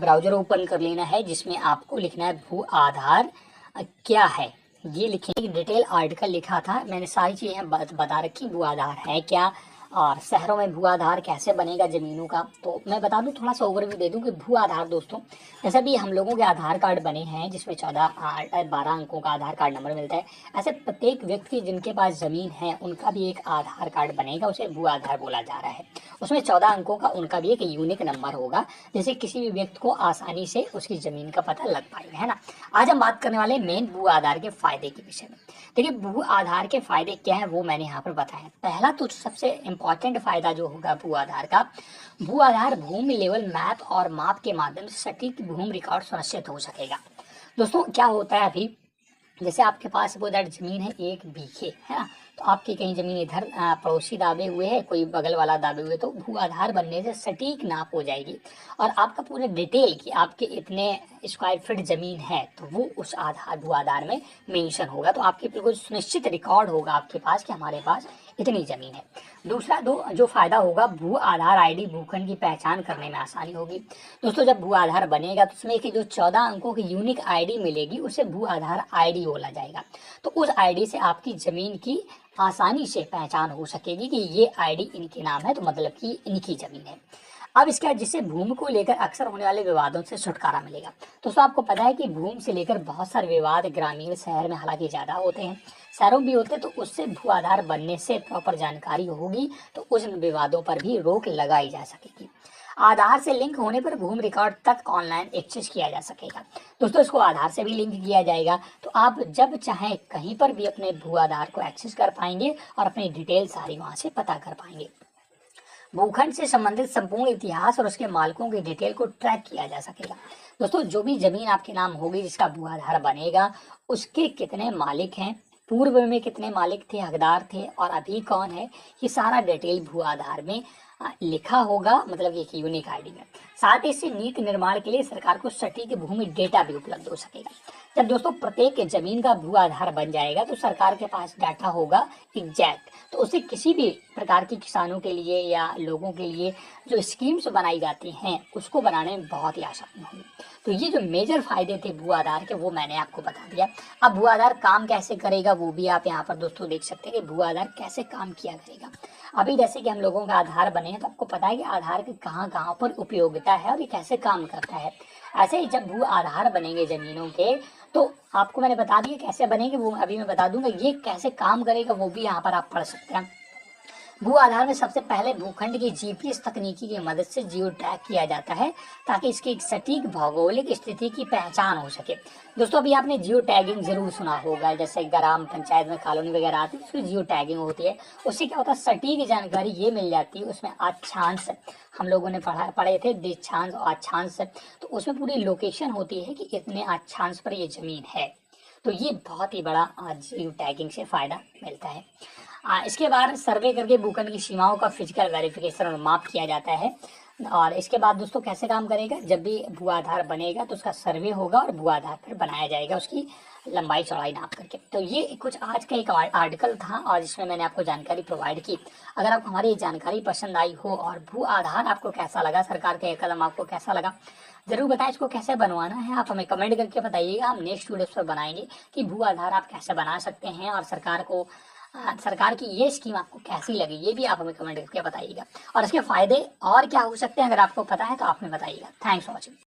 Browser open कर लेना है जिसमें आपको लिखना है भू आधार क्या है। ये लिखिए, डिटेल आर्टिकल लिखा था मैंने, सारी चीजें बता रखी, भू आधार है क्या और शहरों में भू आधार कैसे बनेगा जमीनों का। तो मैं बता दूं, थोड़ा सा ओवरव्यू दे दूं कि भू आधार दोस्तों, जैसे भी हम लोगों के आधार कार्ड बने हैं जिसमें 12 अंकों का आधार कार्ड नंबर मिलता है, ऐसे प्रत्येक व्यक्ति जिनके पास जमीन है उनका भी एक आधार कार्ड बनेगा, उसे भू आधार बोला जा रहा है। उसमें 14 अंकों का उनका भी एक यूनिक नंबर होगा, जैसे किसी भी व्यक्ति को आसानी से उसकी जमीन का पता लग पाएगा, है ना। आज हम बात करने वाले मेन भू आधार के फायदे के विषय में। देखिए, भू आधार के फायदे क्या है वो मैंने यहाँ पर बताया। पहला तो सबसे इंपॉर्टेंट फायदा जो होगा भू आधार का, भू आधार भूमि लेवल मैप और माप के माध्यम से सटीक भूमि रिकॉर्ड सुनिश्चित हो सकेगा। दोस्तों क्या होता है, अभी जैसे आपके पास वो दैट जमीन है 1 बीघे, है ना, तो आपकी कहीं जमीन इधर पड़ोसी दाबे हुए है, कोई बगल वाला दाबे हुए, तो भू आधार बनने से सटीक नाप हो जाएगी और आपका पूरे डिटेल कि आपके इतने स्क्वायर फीट जमीन है तो वो उस भू आधार में मेंशन होगा, तो आपके बिल्कुल सुनिश्चित रिकॉर्ड होगा आपके पास कि हमारे पास इतनी जमीन है। दूसरा जो फायदा होगा, भू आधार आईडी भूखंड की पहचान करने में आसानी होगी। दोस्तों जब भू आधार बनेगा तो उसमें जो 14 अंकों की यूनिक आईडी मिलेगी उसे भू आधार आईडी बोला जाएगा। तो उस आईडी से आपकी जमीन की आसानी से पहचान हो सकेगी कि ये आईडी इनके नाम है, तो मतलब कि इनकी जमीन है। अब इसके बाद जिससे भूमि को लेकर अक्सर होने वाले विवादों से छुटकारा मिलेगा। दोस्तों आपको पता है कि भूमि से लेकर बहुत सारे विवाद ग्रामीण शहर में हालांकि ज्यादा होते हैं, शहरों भी होते हैं, तो उससे भू आधार बनने से प्रॉपर जानकारी होगी तो उस विवादों पर भी रोक लगाई जा सकेगी। आधार से लिंक होने पर भूमि रिकॉर्ड तक ऑनलाइन एक्सेस किया जा सकेगा। दोस्तों इसको आधार से भी लिंक किया जाएगा, तो आप जब चाहें कहीं पर भी अपने भू आधार को एक्सेस कर पाएंगे और अपनी डिटेल सारी वहां से पता कर पाएंगे। भूखंड से संबंधित संपूर्ण इतिहास और उसके मालिकों की डिटेल को ट्रैक किया जा सकेगा। दोस्तों जो भी जमीन आपके नाम होगी जिसका भू आधार बनेगा, उसके कितने मालिक हैं, पूर्व में कितने मालिक थे, हकदार थे और अभी कौन है, ये सारा डिटेल भू आधार में लिखा होगा, मतलब एक यूनिक आईडी में। साथ ही इससे नीति निर्माण के लिए सरकार को सटीक भूमि डेटा भी उपलब्ध हो सकेगा। जब दोस्तों प्रत्येक जमीन का भू आधार बन जाएगा तो सरकार के पास डाटा होगा एग्जैक्ट, तो उससे किसी भी प्रकार की किसानों के लिए या लोगों के लिए जो स्कीम्स बनाई जाती हैं उसको बनाने में बहुत ही आसानी होगी। तो ये जो मेजर फायदे थे भू आधार के वो मैंने आपको बता दिया। अब भू आधार काम कैसे करेगा वो भी आप यहाँ पर दोस्तों देख सकते हैं कि भू आधार कैसे काम किया करेगा। अभी जैसे कि हम लोगों का आधार बने हैं तो आपको पता है कि आधार की कहाँ कहाँ पर उपयोगिता है और ये कैसे काम करता है। ऐसे ही जब भू आधार बनेंगे जमीनों के तो आपको मैंने बता दिया कैसे बनेंगे, वो अभी मैं बता दूंगा। ये कैसे काम करेगा वो भी यहाँ पर आप पढ़ सकते हैं। भू आधार में सबसे पहले भूखंड की जीपीएस तकनीकी की मदद से जियो टैग किया जाता है ताकि इसकी एक सटीक भौगोलिक स्थिति की पहचान हो सके। दोस्तों अभी आपने जियो टैगिंग जरूर सुना होगा, जैसे ग्राम पंचायत में कॉलोनी वगैरह आती है उसकी जियो टैगिंग होती है। उससे क्या होता है, सटीक जानकारी ये मिल जाती है। उसमें अक्षांश हम लोगों ने पढ़े थे, दिशांश और अक्षांश, तो उसमें पूरी लोकेशन होती है कि इतने अक्षांश पर ये जमीन है। तो ये बहुत ही बड़ा जियो टैगिंग से फायदा मिलता है। इसके बाद सर्वे करके भूखंड की सीमाओं का फिजिकल वेरिफिकेशन और माप किया जाता है। और इसके बाद दोस्तों कैसे काम करेगा, जब भी भू आधार बनेगा तो उसका सर्वे होगा और भू आधार पर बनाया जाएगा उसकी लंबाई चौड़ाई नाप करके। तो ये कुछ आज का एक आर्टिकल था और इसमें मैंने आपको जानकारी प्रोवाइड की। अगर आपको हमारी ये जानकारी पसंद आई हो और भू आधार आपको कैसा लगा, सरकार का ये कदम आपको कैसा लगा, जरूर बताएं। इसको कैसे बनवाना है आप हमें कमेंट करके बताइएगा, हम नेक्स्ट वीडियो पर बनाएंगे कि भू आधार आप कैसे बना सकते हैं और सरकार की ये स्कीम आपको कैसी लगी ये भी आप हमें कमेंट करके बताइएगा। और इसके फायदे और क्या हो सकते हैं अगर आपको पता है तो आप हमें बताइएगा। Thanks for watching.